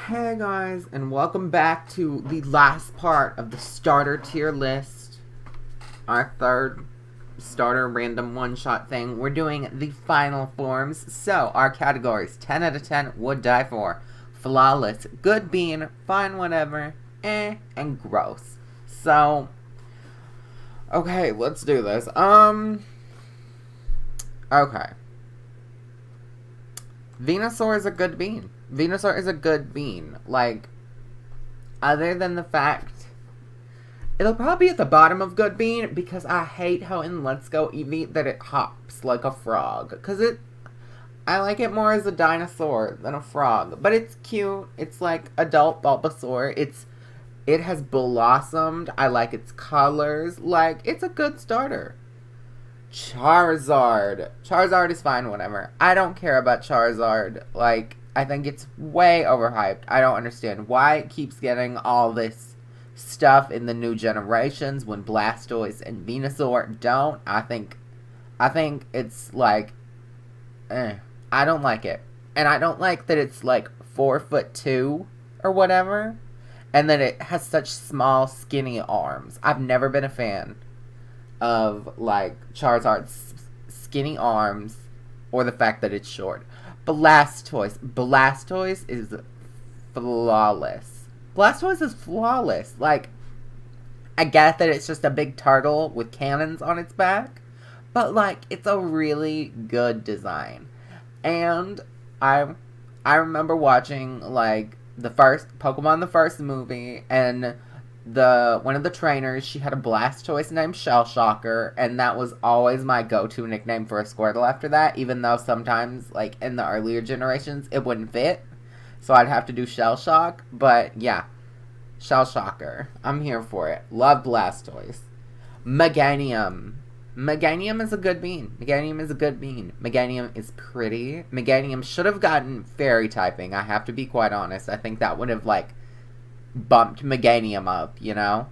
Hey guys, and welcome back to the last part of the starter tier list. Our third starter random one-shot thing. We're doing the final forms. So, our categories, 10 out of 10, would die for. Flawless, good bean, fine whatever, and gross. So, okay, let's do this. Okay. Venusaur is a good bean. Venusaur is a good bean. Like, other than the fact, it'll probably be at the bottom of good bean because I hate how in Let's Go Eevee that it hops like a frog. Because I like it more as a dinosaur than a frog. But it's cute. It's like adult Bulbasaur. It has blossomed. I like its colors. Like, it's a good starter. Charizard. Charizard is fine, whatever. I don't care about Charizard. Like, I think it's way overhyped. I don't understand why it keeps getting all this stuff in the new generations when Blastoise and Venusaur don't. I think it's like, I don't like it. And I don't like that it's like 4'2" or whatever. And that it has such small, skinny arms. I've never been a fan of like Charizard's skinny arms or the fact that it's short. Blastoise is flawless. Blastoise is flawless. Like, I get that it's just a big turtle with cannons on its back, but like, it's a really good design. And I remember watching like the first movie, and one of the trainers, she had a Blastoise named Shell Shocker, and that was always my go-to nickname for a Squirtle after that, even though sometimes, like, in the earlier generations, it wouldn't fit, so I'd have to do Shell Shock, but yeah, Shell Shocker. I'm here for it. Love Blastoise. Meganium. Meganium is a good bean. Meganium is pretty. Meganium should have gotten fairy typing, I have to be quite honest. I think that would have, like, bumped Meganium up, you know?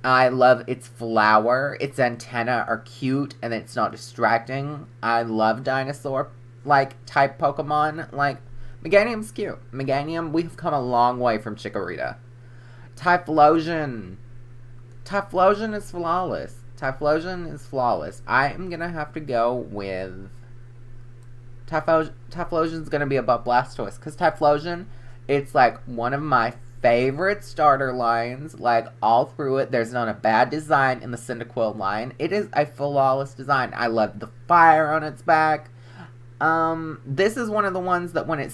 I love its flower. Its antenna are cute, and it's not distracting. I love dinosaur, like, type Pokemon. Like, Meganium's cute. Meganium, we've come a long way from Chikorita. Typhlosion. Typhlosion is flawless. Typhlosion is flawless. I am gonna have to go with Typhlosion's gonna be above Blastoise, because Typhlosion, it's like one of my favorite starter lines, like, all through it. There's not a bad design in the Cyndaquil line. It is a flawless design. I love the fire on its back. This is one of the ones that when it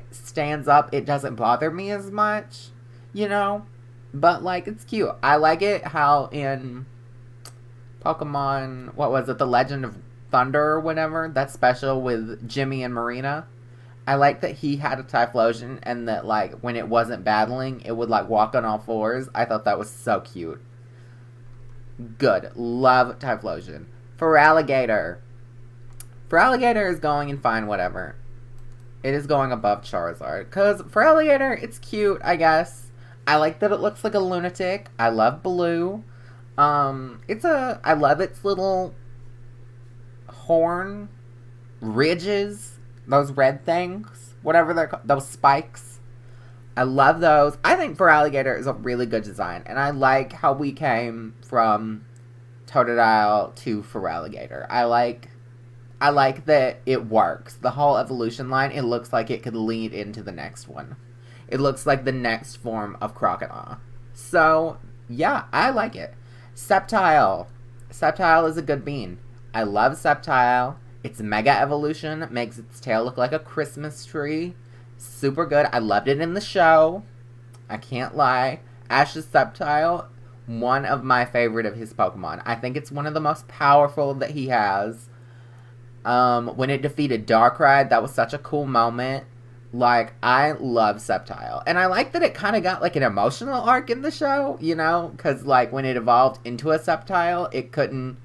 stands up, it doesn't bother me as much, you know? But, like, it's cute. I like it how in Pokemon, what was it, The Legend of Thunder or whatever, that special with Jimmy and Marina, I like that he had a Typhlosion, and that, like, when it wasn't battling, it would, like, walk on all fours. I thought that was so cute. Good. Love Typhlosion. Feraligatr. Feraligatr is going in fine whatever. It is going above Charizard. Because Feraligatr, it's cute, I guess. I like that it looks like a lunatic. I love blue. I love its little horn ridges. Those red things, whatever they're called, those spikes. I love those. I think Feraligatr is a really good design, and I like how we came from Totodile to Feraligatr. I like that it works. The whole evolution line, it looks like it could lead into the next one. It looks like the next form of Crocodile. So, yeah, I like it. Sceptile. Sceptile is a good bean. I love Sceptile. Its Mega Evolution makes its tail look like a Christmas tree. Super good. I loved it in the show. I can't lie. Ash's Sceptile, one of my favorite of his Pokemon. I think it's one of the most powerful that he has. When it defeated Darkrai, that was such a cool moment. Like, I love Sceptile. And I like that it kind of got, like, an emotional arc in the show, you know? Because, like, when it evolved into a Sceptile, it couldn't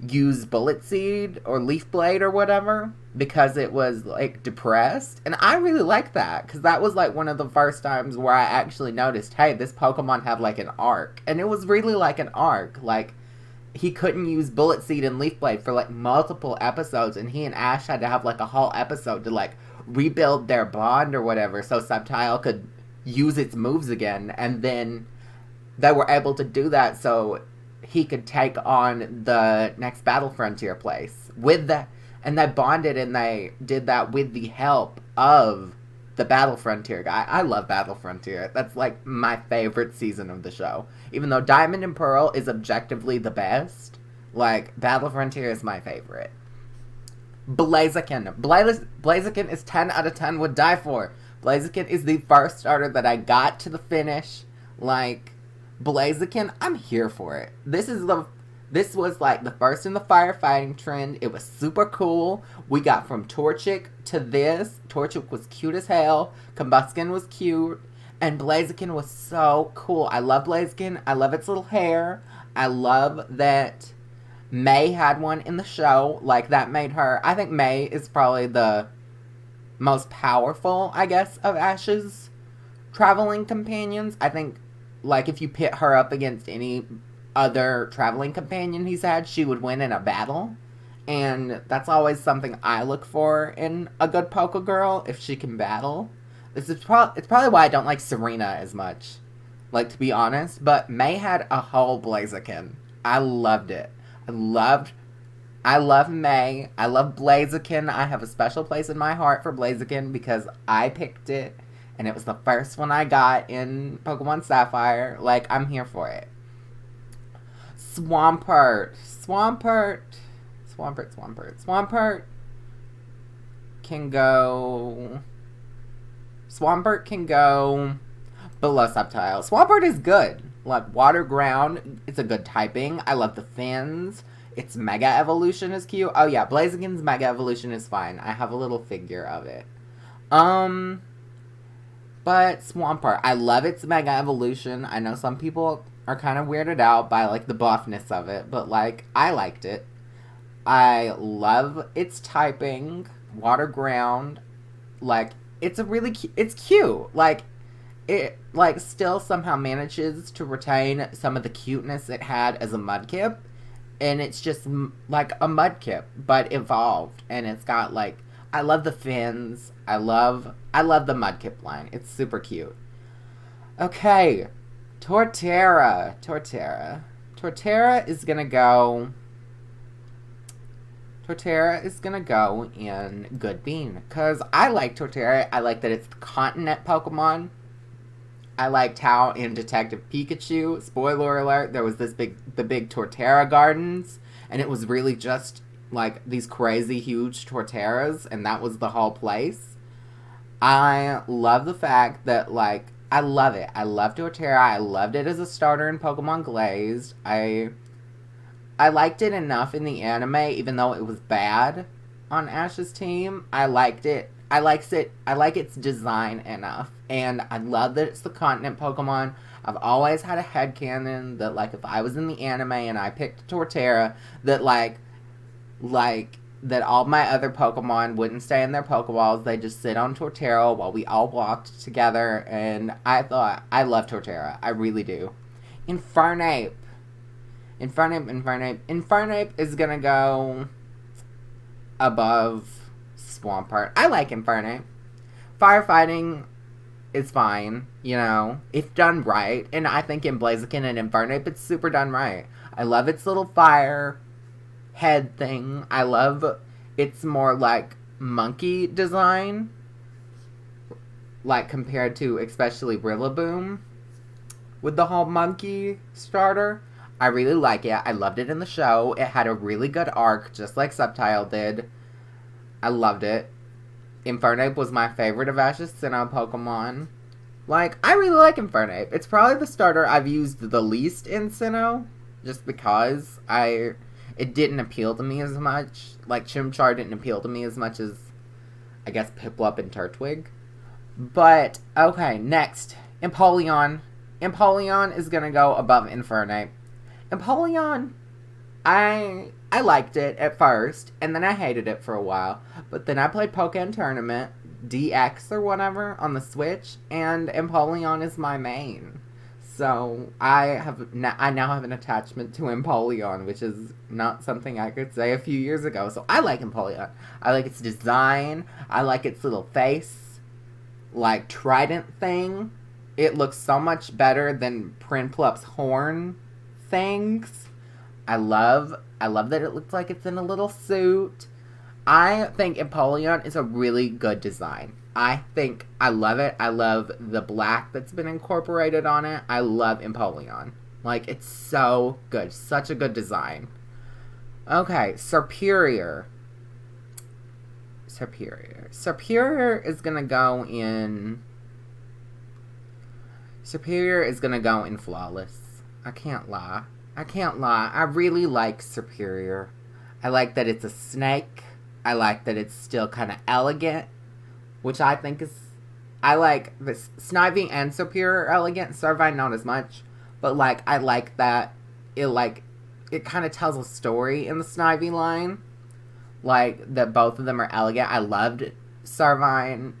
use Bullet Seed or Leaf Blade or whatever because it was, like, depressed. And I really like that, because that was, like, one of the first times where I actually noticed, hey, this Pokemon had, like, an arc. And it was really like an arc. Like, he couldn't use Bullet Seed and Leaf Blade for, like, multiple episodes, and he and Ash had to have, like, a whole episode to, like, rebuild their bond or whatever so Subtile could use its moves again. And then they were able to do that so he could take on the next Battle Frontier place. And they bonded and they did that with the help of the Battle Frontier guy. I love Battle Frontier. That's like my favorite season of the show. Even though Diamond and Pearl is objectively the best, like, Battle Frontier is my favorite. Blaziken. Blaziken is 10 out of 10 would die for. Blaziken is the first starter that I got to the finish. Like, Blaziken, I'm here for it. This was like the first in the firefighting trend. It was super cool. We got from Torchic to this. Torchic was cute as hell. Combuskin was cute. And Blaziken was so cool. I love Blaziken. I love its little hair. I love that May had one in the show. Like, that made her... I think May is probably the most powerful, I guess, of Ash's traveling companions. I think, like, if you pit her up against any other traveling companion he's had, she would win in a battle. And that's always something I look for in a good Poké Girl, if she can battle. It's probably why I don't like Serena as much, like, to be honest. But May had a whole Blaziken. I loved it. I love May. I love Blaziken. I have a special place in my heart for Blaziken because I picked it. And it was the first one I got in Pokemon Sapphire. Like, I'm here for it. Swampert can go... Swampert can go below Subtile. Swampert is good. Like, Water Ground, it's a good typing. I love the fins. Its Mega Evolution is cute. Oh yeah, Blaziken's Mega Evolution is fine. I have a little figure of it. But Swampert, I love its Mega Evolution. I know some people are kind of weirded out by, like, the buffness of it, but, like, I liked it. I love its typing. Water Ground, like, it's cute. Like, it, like, still somehow manages to retain some of the cuteness it had as a Mudkip. And it's just, like, a Mudkip, but evolved. And it's got, like, I love the fins. I love the Mudkip line. It's super cute. Okay. Torterra is gonna go... Torterra is gonna go in Good Bean. Because I like Torterra. I like that it's the continent Pokemon. I liked how in Detective Pikachu, spoiler alert, there was the big Torterra gardens. And it was really just, like, these crazy huge Torterras. And that was the whole place. I love the fact that, like, I love it. I love Torterra. I loved it as a starter in Pokemon Glazed. I liked it enough in the anime, even though it was bad on Ash's team. I liked it. I like its design enough. And I love that it's the continent Pokemon. I've always had a headcanon that, like, if I was in the anime and I picked Torterra, that, like, that all my other Pokemon wouldn't stay in their Pokeballs. They just sit on Torterra while we all walked together. And I thought, I love Torterra. I really do. Infernape is gonna go above Swampert. I like Infernape. Firefighting is fine, you know, if done right. And I think in Blaziken and Infernape, it's super done right. I love its little fire head thing. I love its more, like, monkey design, like, compared to especially Rillaboom with the whole monkey starter. I really like it. I loved it in the show. It had a really good arc, just like Subtile did. I loved it. Infernape was my favorite of Ash's Sinnoh Pokemon. Like, I really like Infernape. It's probably the starter I've used the least in Sinnoh, just because it didn't appeal to me as much. Like, Chimchar didn't appeal to me as much as, I guess, Piplup and Turtwig. But, okay, next. Empoleon. Empoleon is gonna go above Infernape. Empoleon, I liked it at first, and then I hated it for a while. But then I played Pokken Tournament, DX or whatever, on the Switch, and Empoleon is my main. So I now have an attachment to Empoleon, which is not something I could say a few years ago. So I like Empoleon. I like its design. I like its little face, like trident thing. It looks so much better than Prinplup's horn things. I love that it looks like it's in a little suit. I think Empoleon is a really good design. I love it. I love the black that's been incorporated on it. I love Empoleon. Like, it's so good. Such a good design. Okay, Serperior. Serperior is gonna go in... Serperior is gonna go in Flawless. I can't lie. I really like Serperior. I like that it's a snake. I like that it's still kind of elegant, which I think is... I like this. Snivy and Serperior are elegant. Servine not as much. But, like, I like that it kind of tells a story in the Snivy line. Like, that both of them are elegant. I loved Serperior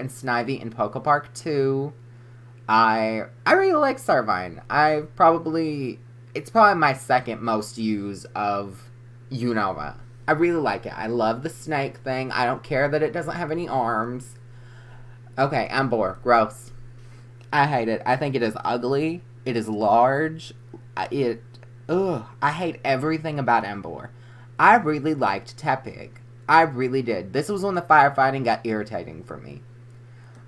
and Snivy in Poke Park 2. I really like Servine. It's probably my second most use of Unova. I really like it. I love the snake thing. I don't care that it doesn't have any arms. Okay, Emboar. Gross. I hate it. I think it is ugly. It is large. I hate everything about Emboar. I really liked Tepig. I really did. This was when the firefighting got irritating for me.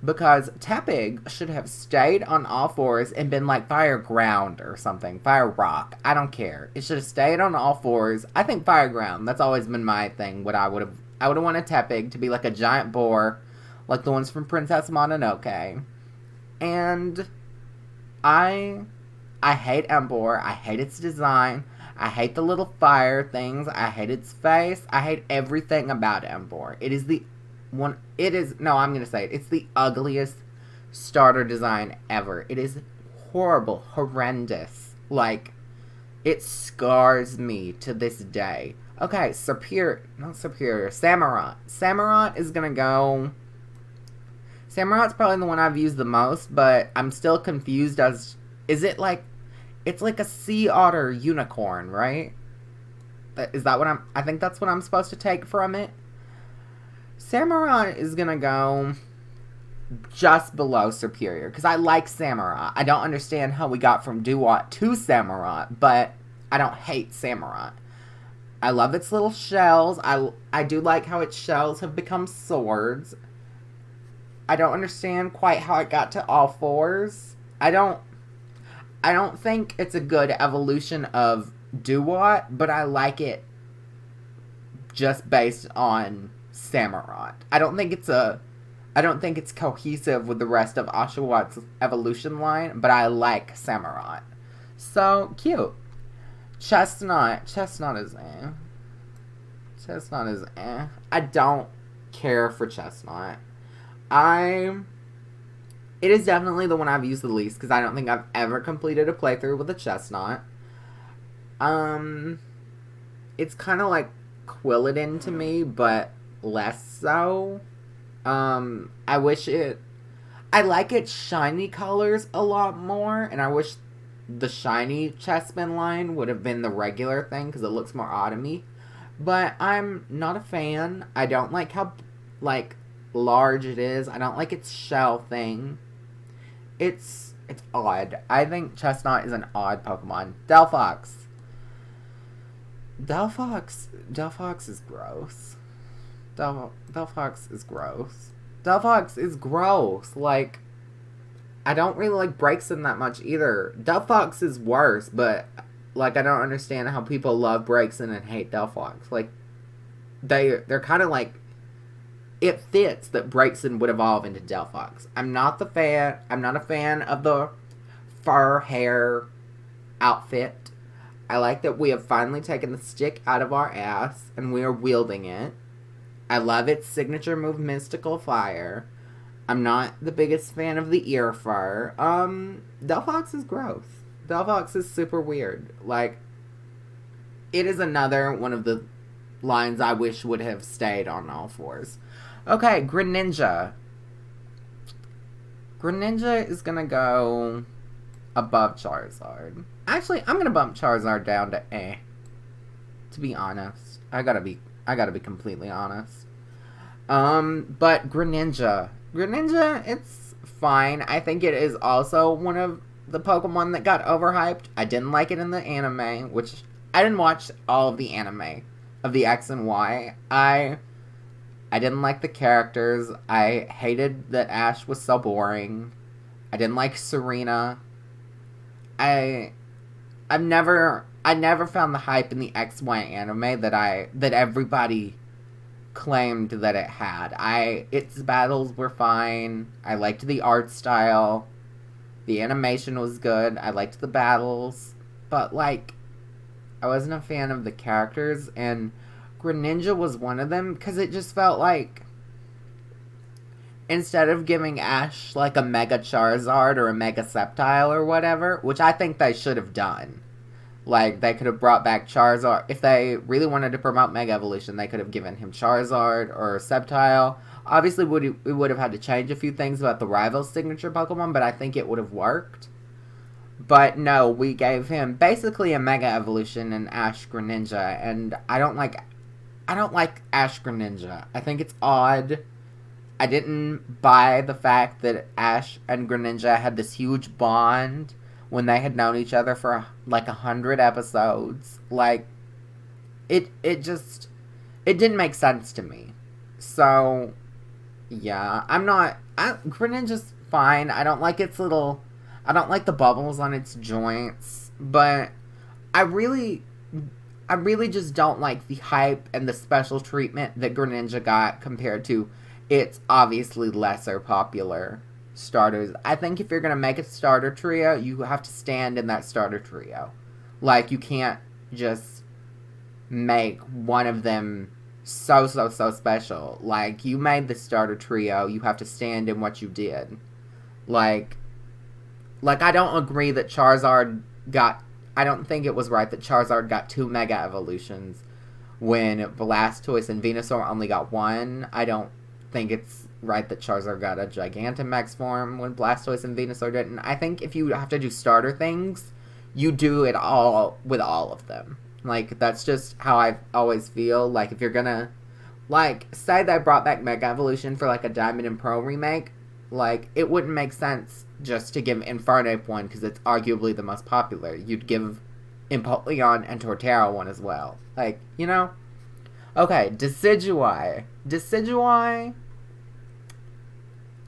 Because Tepig should have stayed on all fours and been like Fire Ground or something. Fire Rock. I don't care. It should have stayed on all fours. I think Fire Ground. That's always been my thing. I would have wanted Tepig to be like a giant boar. Like the ones from Princess Mononoke. And I hate Emboar. I hate its design. I hate the little fire things. I hate its face. I hate everything about Emboar. It's the ugliest starter design ever. It is horrible, horrendous. Like, it scars me to this day. Okay, Samurott. Samurott is gonna go... Samurott's probably the one I've used the most, but I'm still confused as... Is it like... It's like a sea otter unicorn, right? Is that what I think that's what I'm supposed to take from it. Samurott is gonna go just below Serperior, because I like Samurott. I don't understand how we got from Duat to Samurott, but I don't hate Samurott. I love its little shells. I do like how its shells have become swords. I don't understand quite how it got to all fours. I don't think it's a good evolution of Duat, but I like it just based on Samurott. I don't think it's cohesive with the rest of Oshawott evolution line, but I like Samurott. So cute. Chestnut is eh. Chestnut is eh. I don't care for Chestnut. It is definitely the one I've used the least, because I don't think I've ever completed a playthrough with a Chestnut. It's kind of like Quilladin to me, but less so. I like its shiny colors a lot more, and I wish the shiny Chespin line would have been the regular thing, because it looks more autumny. But I'm not a fan. I don't like how, like, large it is. I don't like its shell thing. It's odd. I think Chestnut is an odd Pokemon. Delphox is gross. Delphox is gross. Delphox is gross. Like, I don't really like Braixen that much either. Delphox is worse, but, like, I don't understand how people love Braixen and hate Delphox. Like, they're kind of like, it fits that Braixen would evolve into Delphox. I'm not a fan of the fur hair outfit. I like that we have finally taken the stick out of our ass and we are wielding it. I love its signature move, Mystical Fire. I'm not the biggest fan of the ear fur. Delphox is gross. Delphox is super weird. Like, it is another one of the lines I wish would have stayed on all fours. Okay, Greninja. Greninja is gonna go above Charizard. Actually, I'm gonna bump Charizard down to eh. To be honest. I gotta be completely honest. But Greninja. Greninja, it's fine. I think it is also one of the Pokemon that got overhyped. I didn't like it in the anime, which I didn't watch all of the anime of the X and Y. I didn't like the characters. I hated that Ash was so boring. I didn't like Serena. I never found the hype in the XY anime that everybody claimed that it had. Its battles were fine. I liked the art style. The animation was good. I liked the battles. But, like, I wasn't a fan of the characters, and Greninja was one of them, because it just felt like instead of giving Ash, like, a Mega Charizard or a Mega Sceptile or whatever, which I think they should have done. Like, they could have brought back Charizard. If they really wanted to promote Mega Evolution, they could have given him Charizard or Sceptile. Obviously, we would have had to change a few things about the rival signature Pokemon, but I think it would have worked. But no, we gave him basically a Mega Evolution in Ash Greninja, and I don't like Ash Greninja. I think it's odd. I didn't buy the fact that Ash and Greninja had this huge bond when they had known each other for like 100 episodes. Like, it didn't make sense to me. So, yeah, Greninja's fine. I don't like the bubbles on its joints, but I really just don't like the hype and the special treatment that Greninja got compared to its obviously lesser popular starters. I think if you're going to make a starter trio, you have to stand in that starter trio. Like, you can't just make one of them so special. Like, you made the starter trio, you have to stand in what you did. Like, I don't agree that I don't think it was right that Charizard got 2 Mega Evolutions when Blastoise and Venusaur only got 1. I don't think it's right that Charizard got a Gigantamax form when Blastoise and Venusaur didn't. I think if you have to do starter things, you do it all with all of them. Like, that's just how I always feel. Like, if you're gonna, like, say they brought back Mega Evolution for, like, a Diamond and Pearl remake, like, it wouldn't make sense just to give Infernape one, because it's arguably the most popular. You'd give Empoleon and Torterra one as well. Like, you know? Okay, Decidueye. Decidueye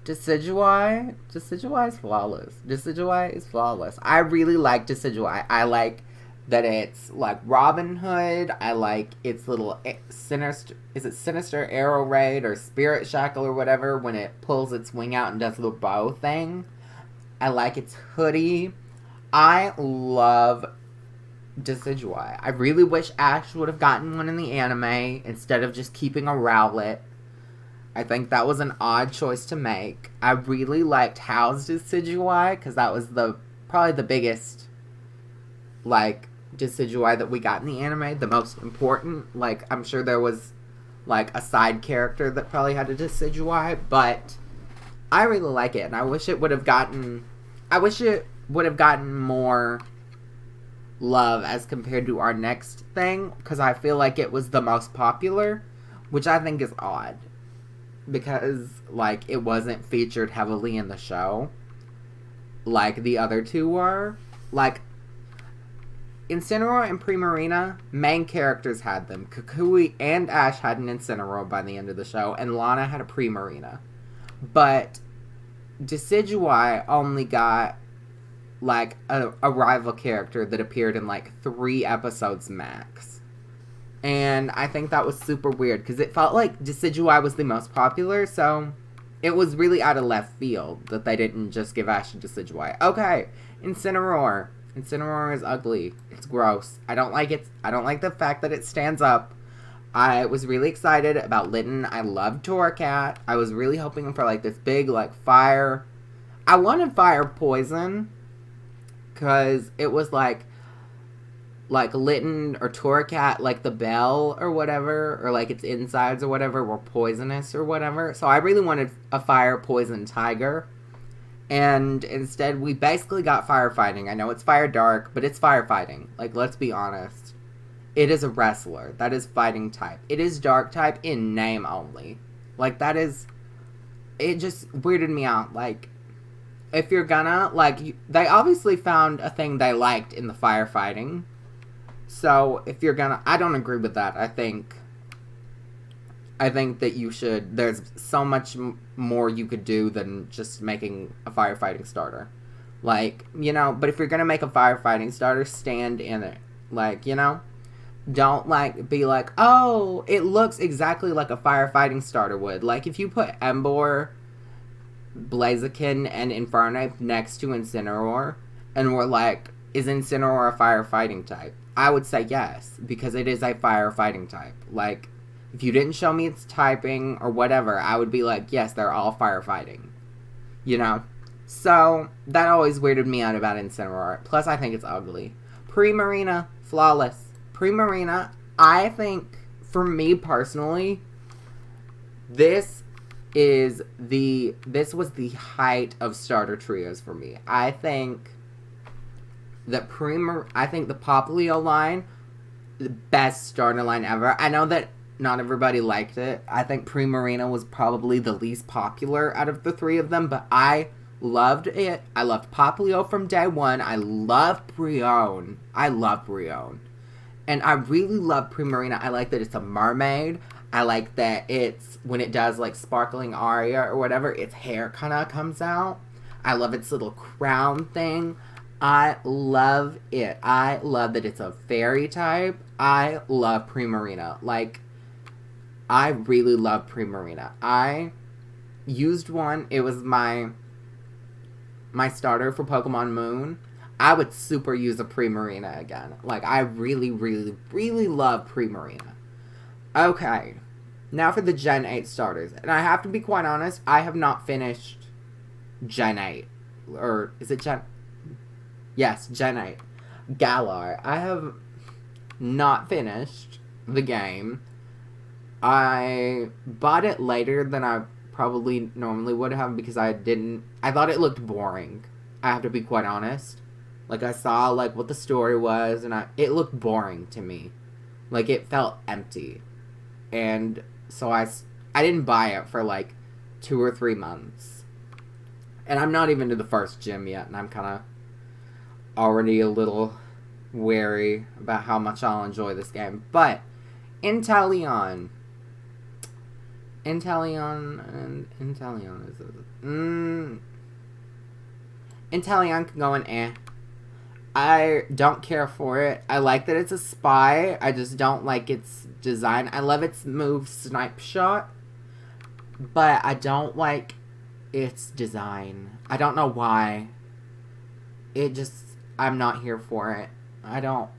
is flawless. Decidueye is flawless. I really like Decidueye. I like that it's like Robin Hood. I like its little Sinister Arrow Raid or Spirit Shackle or whatever when it pulls its wing out and does the bow thing. I like its hoodie. I love Decidueye. I really wish Ash would have gotten one in the anime instead of just keeping a Rowlet. I think that was an odd choice to make. I really liked How's Decidueye, because that was probably the biggest, like, Decidueye that we got in the anime, the most important. Like, I'm sure there was, like, a side character that probably had a Decidueye, but I really like it, and I wish it would have gotten more love as compared to our next thing, because I feel like it was the most popular, which I think is odd. Because, like, it wasn't featured heavily in the show like the other two were. Like, Incineroar and Primarina, main characters had them. Kukui and Ash had an Incineroar by the end of the show, and Lana had a Primarina. But Decidueye only got, like, a rival character that appeared in, like, 3 episodes max. And I think that was super weird, because it felt like Decidueye was the most popular, so it was really out of left field that they didn't just give Ash a Decidueye. Okay, Incineroar. Incineroar is ugly. It's gross. I don't like it. I don't like the fact that it stands up. I was really excited about Litten. I loved Torracat. I was really hoping for, like, this big, like, fire. I wanted fire poison, because it was, like Litten or Torracat, like the bell or whatever, or like its insides or whatever were poisonous or whatever. So I really wanted a fire poison tiger. And instead, we basically got firefighting. I know it's fire dark, but it's firefighting. Like, let's be honest. It is a wrestler. That is fighting type. It is dark type in name only. Like, that is... It just weirded me out. Like, if you're gonna... Like, they obviously found a thing they liked in the firefighting. So, if you're gonna... I don't agree with that. I think that you should... There's so much more you could do than just making a firefighting starter. Like, you know, but if you're gonna make a firefighting starter, stand in it. Like, you know? Don't, like, be like, oh, it looks exactly like a firefighting starter would. Like, if you put Embor, Blaziken, and Infernape next to Incineroar, and we're like, is Incineroar a firefighting type? I would say yes, because it is a firefighting type. Like, if you didn't show me its typing or whatever, I would be like, yes, they're all firefighting. You know? So, that always weirded me out about Incineroar. Plus, I think it's ugly. Primarina, flawless. Primarina, I think, for me personally, this was the height of starter trios for me. I think that the Popplio line, the best starter line ever. I know that not everybody liked it. I think Primarina was probably the least popular out of the three of them, but I loved it. I loved Popplio from day one. I love Brionne. And I really love Primarina. I like that it's a mermaid. I like that it's, when it does, like, sparkling aria or whatever, its hair kind of comes out. I love its little crown thing. I love it. I love that it's a fairy type. I love Primarina. Like, I really love Primarina. I used one. It was my starter for Pokemon Moon. I would super use a Primarina again. Like, I really, really, really love Primarina. Okay. Now for the Gen 8 starters. And I have to be quite honest, I have not finished Gen 8. Or, is it Gen... Yes, Gen 8. Galar. I have not finished the game. I bought it later than I probably normally would have because I thought it looked boring. I have to be quite honest. Like, I saw, like, what the story was, and it looked boring to me. Like, it felt empty. And so I didn't buy it for, like, 2 or 3 months. And I'm not even to the first gym yet, and I'm kind of already a little wary about how much I'll enjoy this game. But, Inteleon is... Inteleon can go in eh. I don't care for it. I like that it's a spy. I just don't like its design. I love its move Snipe Shot. But I don't like its design. I don't know why. I'm not here for it. I don't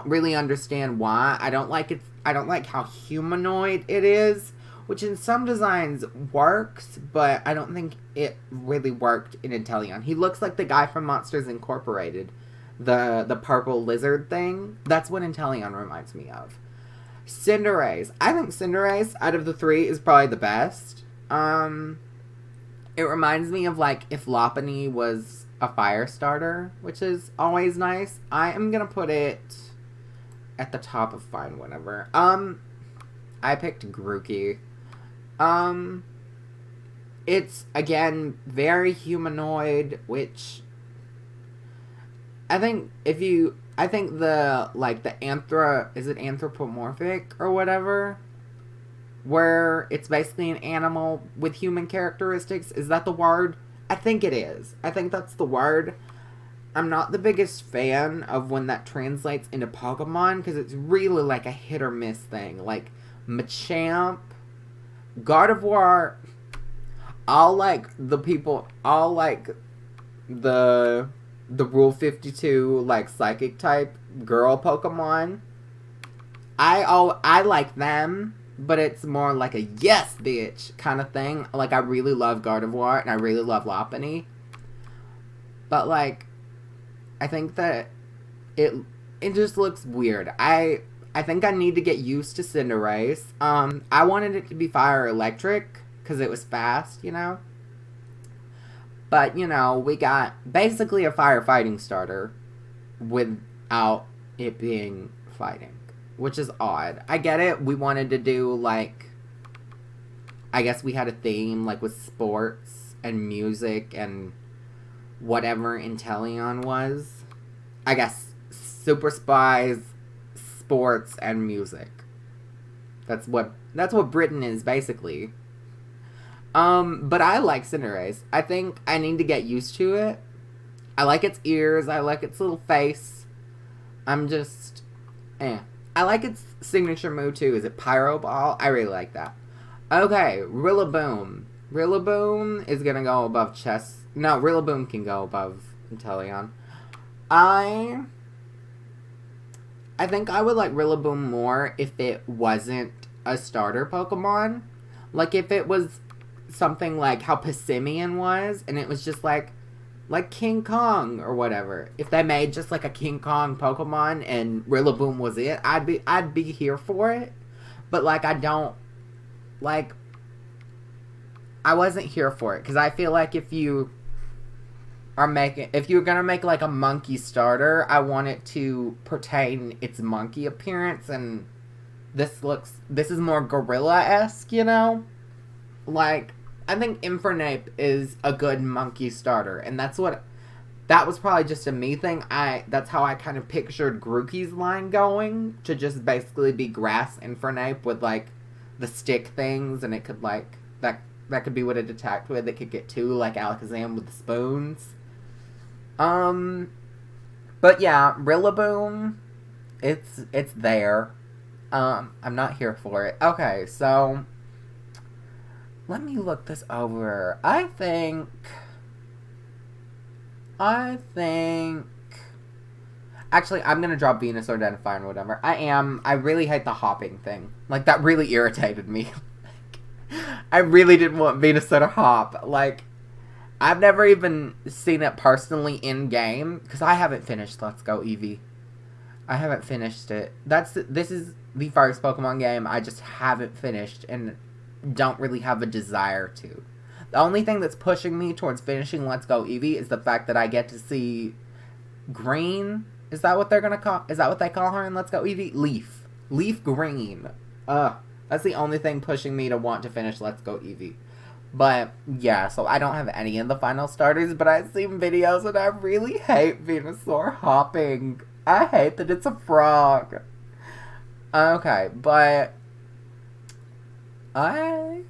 really understand why. I don't like how humanoid it is. Which in some designs works, but I don't think it really worked in Inteleon. He looks like the guy from Monsters Incorporated. The purple lizard thing. That's what Inteleon reminds me of. Cinderace. I think Cinderace, out of the three, is probably the best. It reminds me of, like, if Lopunny was a fire starter, which is always nice. I am gonna put it at the top of fine whatever. I picked Grookey. It's, again, very humanoid, which... I think the is it anthropomorphic or whatever? Where it's basically an animal with human characteristics. Is that the word? I think it is. I think that's the word. I'm not the biggest fan of when that translates into Pokemon, because it's really like a hit or miss thing. Like, Machamp, Gardevoir, all like the Rule 52, like, psychic type girl Pokemon. I like them, but it's more like a yes, bitch kind of thing. Like, I really love Gardevoir, and I really love Lopunny. But, like, I think that it just looks weird. I think I need to get used to Cinderace. I wanted it to be fire electric, because it was fast, you know? But, you know, we got basically a firefighting starter without it being fighting, which is odd. I get it. We wanted to do, like, I guess we had a theme, like, with sports and music and whatever Intellion was. I guess Super Spies, sports, and music. That's what Britain is, basically. But I like Cinderace. I think I need to get used to it. I like its ears. I like its little face. I'm just, I like its signature move, too. Is it Pyro Ball? I really like that. Okay, Rillaboom. Rillaboom is gonna go above Chess. No, Rillaboom can go above Intellion. I think I would like Rillaboom more if it wasn't a starter Pokemon. Like, if it was something like how Passimian was, and it was just like King Kong or whatever. If they made just like a King Kong Pokemon and Rillaboom was it, I'd be here for it. But like I wasn't here for it because I feel like if you're gonna make like a monkey starter, I want it to pertain its monkey appearance, and this is more gorilla-esque, you know? Like, I think Infernape is a good monkey starter, and that was probably just a me thing. That's how I kind of pictured Grookey's line going, to just basically be grass Infernape with, like, the stick things, and it could, like, that could be what it attacked with. It could get two, like Alakazam with the spoons. But yeah, Rillaboom, it's there. I'm not here for it. Okay, so let me look this over. I think actually I'm gonna drop Venusaur, Identify, and whatever. I really hate the hopping thing. Like, that really irritated me. I really didn't want Venusaur to hop. Like, I've never even seen it personally in-game, because I haven't finished Let's Go Eevee. I haven't finished it. This is the first Pokemon game I just haven't finished, and don't really have a desire to. The only thing that's pushing me towards finishing Let's Go Eevee is the fact that I get to see Green. Is that what they're gonna call? Is that what they call her in Let's Go Eevee? Leaf Green. That's the only thing pushing me to want to finish Let's Go Eevee. But yeah, so I don't have any of the final starters, but I've seen videos and I really hate Venusaur hopping. I hate that it's a frog. Okay, but I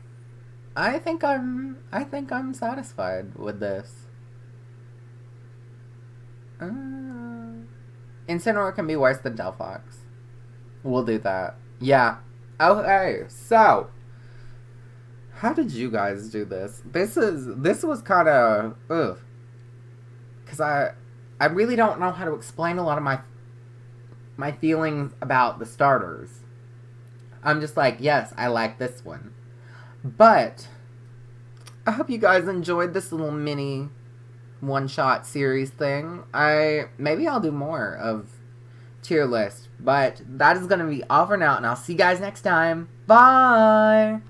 think I'm satisfied with this. Incineroar can be worse than Delphox. We'll do that. Yeah. Okay, so how did you guys do this? This was kind of because I really don't know how to explain a lot of my feelings about the starters. I'm just like, yes, I like this one. But I hope you guys enjoyed this little mini one-shot series thing. Maybe I'll do more of tier list, but that is going to be all for now, and I'll see you guys next time. Bye!